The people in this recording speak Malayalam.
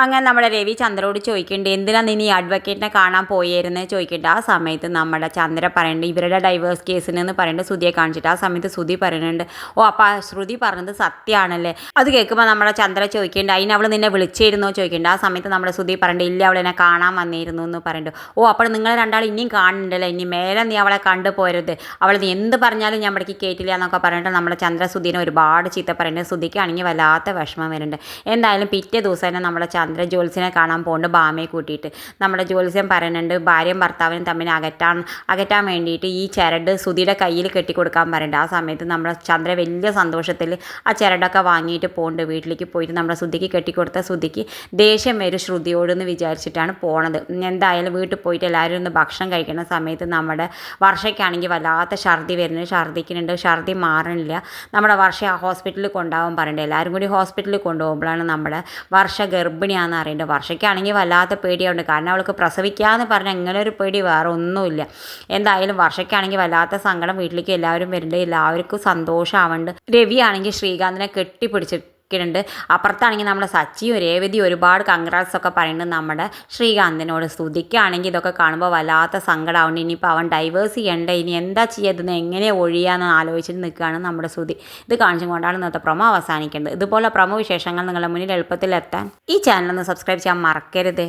അങ്ങനെ നമ്മുടെ രവി ചന്ദ്രയോട് ചോദിക്കുന്നുണ്ട്, എന്തിനാണ് നീ അഡ്വക്കേറ്റിനെ കാണാൻ പോയിരുന്നത് ചോദിക്കുന്നുണ്ട്. ആ സമയത്ത് നമ്മുടെ ചന്ദ്ര പറയുന്നുണ്ട് ഇവരുടെ ഡൈവേഴ്സ് കേസിനെന്ന് പറയുന്നുണ്ട് ശ്രുതിയെ കാണിച്ചിട്ട്. ആ സമയത്ത് ശ്രുതി പറയുന്നുണ്ട്, ഓ അപ്പോൾ ശ്രുതി പറഞ്ഞത് സത്യമാണല്ലേ. അത് കേൾക്കുമ്പോൾ നമ്മുടെ ചന്ദ്ര ചോദിക്കുന്നുണ്ട്, അതിന് അവൾ നിന്നെ വിളിച്ചിരുന്നോ ചോദിക്കുന്നുണ്ട്. ആ സമയത്ത് നമ്മുടെ ശ്രുതി പറയുന്നുണ്ട്, ഇല്ല അവൾ എന്നെ കാണാൻ വന്നിരുന്നു എന്ന് പറയുന്നുണ്ട്. ഓ അപ്പോൾ നിങ്ങൾ രണ്ടാൾ ഇനിയും കാണുന്നുണ്ടല്ലേ, ഇനി മേലെ നീ അവളെ കണ്ടു പോരുത്, അവൾ നീ എന്ത് പറഞ്ഞാലും ഞാൻ ഇവിടേക്ക് കേട്ടില്ല എന്നൊക്കെ പറഞ്ഞിട്ട് നമ്മുടെ ചന്ദ്ര ശ്രുതിനെ ഒരുപാട് ചീത്ത പറയുന്നുണ്ട്. ശ്രുതിക്കാണെങ്കിൽ വല്ലാത്ത വിഷമം വരുന്നുണ്ട്. എന്തായാലും പിറ്റേ ദിവസം തന്നെ നമ്മുടെ ചന്ദ്ര ജ്യോത്സ്യനെ കാണാൻ പോകുന്നുണ്ട് ബാമയെ കൂട്ടിയിട്ട്. നമ്മുടെ ജ്യോത്സ്യൻ പറയുന്നുണ്ട് ഭാര്യയും ഭർത്താവിനും തമ്മിൽ അകറ്റാൻ വേണ്ടിയിട്ട് ഈ ചരട് ശ്രുതിയുടെ കയ്യിൽ കെട്ടിക്കൊടുക്കാൻ പറയുന്നുണ്ട്. ആ സമയത്ത് നമ്മുടെ ചന്ദ്ര വലിയ സന്തോഷത്തിൽ ആ ചരടൊക്കെ വാങ്ങിയിട്ട് പോകുന്നുണ്ട്. വീട്ടിലേക്ക് പോയിട്ട് നമ്മുടെ ശ്രുതിക്ക് കെട്ടിക്കൊടുത്ത ശ്രുതിക്ക് ദേഷ്യം വരും ശ്രുതിയോടെന്ന് വിചാരിച്ചിട്ടാണ് പോണത്. എന്തായാലും വീട്ടിൽ പോയിട്ട് എല്ലാവരും ഒന്ന് ഭക്ഷണം കഴിക്കുന്ന സമയത്ത് നമ്മുടെ വർഷയ്ക്കാണെങ്കിൽ വല്ലാത്ത ഛർദി വരുന്നുണ്ട്, ഛർദിക്കുന്നുണ്ട്, ഛർദി മാറണില്ല. നമ്മുടെ വർഷ ഹോസ്പിറ്റലിൽ കൊണ്ടുപോകാൻ പറയുന്നുണ്ട്. എല്ലാവരും കൂടി ഹോസ്പിറ്റലിൽ കൊണ്ടുപോകുമ്പോഴാണ് നമ്മുടെ വർഷ ഗർഭിണിയാണെന്ന് അറിയേണ്ടത്. വർഷയ്ക്കാണെങ്കിൽ വല്ലാത്ത പേടിയുണ്ട്, കാരണം അവൾക്ക് പ്രസവിക്കാമെന്ന് പറഞ്ഞാൽ അങ്ങനെ ഒരു പേടി വേറെ ഒന്നുമില്ല. എന്തായാലും വർഷയ്ക്കാണെങ്കിൽ വല്ലാത്ത സങ്കടം. വീട്ടിലേക്ക് എല്ലാവരും വരുന്നുണ്ട്, എല്ലാവർക്കും സന്തോഷമാവുന്നുണ്ട്. രവി ആണെങ്കിൽ ശ്രീകാന്തിനെ കെട്ടിപ്പിടിച്ചിട്ടുണ്ട്. അപ്പുറത്താണെങ്കിൽ നമ്മുടെ സച്ചിയും രേവതി ഒരുപാട് കൺഗ്രാറ്റ്സ് ഒക്കെ പറയുന്നുണ്ട് നമ്മുടെ ശ്രീകാന്തിനോട്. ശ്രുതിക്കാണെങ്കിൽ ഇതൊക്കെ കാണുമ്പോൾ വല്ലാത്ത സങ്കടമാവുന്നുണ്ട്. ഇനിയിപ്പോൾ അവൻ ഡൈവേഴ്സ് ചെയ്യണ്ട, ഇനി എന്താ ചെയ്യതെന്ന് എങ്ങനെ ഒഴിയാന്ന് ആലോചിച്ചിട്ട് നിൽക്കുകയാണ് നമ്മുടെ ശ്രുതി. ഇത് കാണിച്ചും കൊണ്ടാണ് ഇന്നത്തെ പ്രൊമോ അവസാനിക്കേണ്ടത്. ഇതുപോലെ പ്രൊമോ വിശേഷങ്ങൾ നിങ്ങളുടെ മുന്നിൽ എളുപ്പത്തിൽ എത്താൻ ഈ ചാനലൊന്ന് സബ്സ്ക്രൈബ് ചെയ്യാൻ മറക്കരുത്.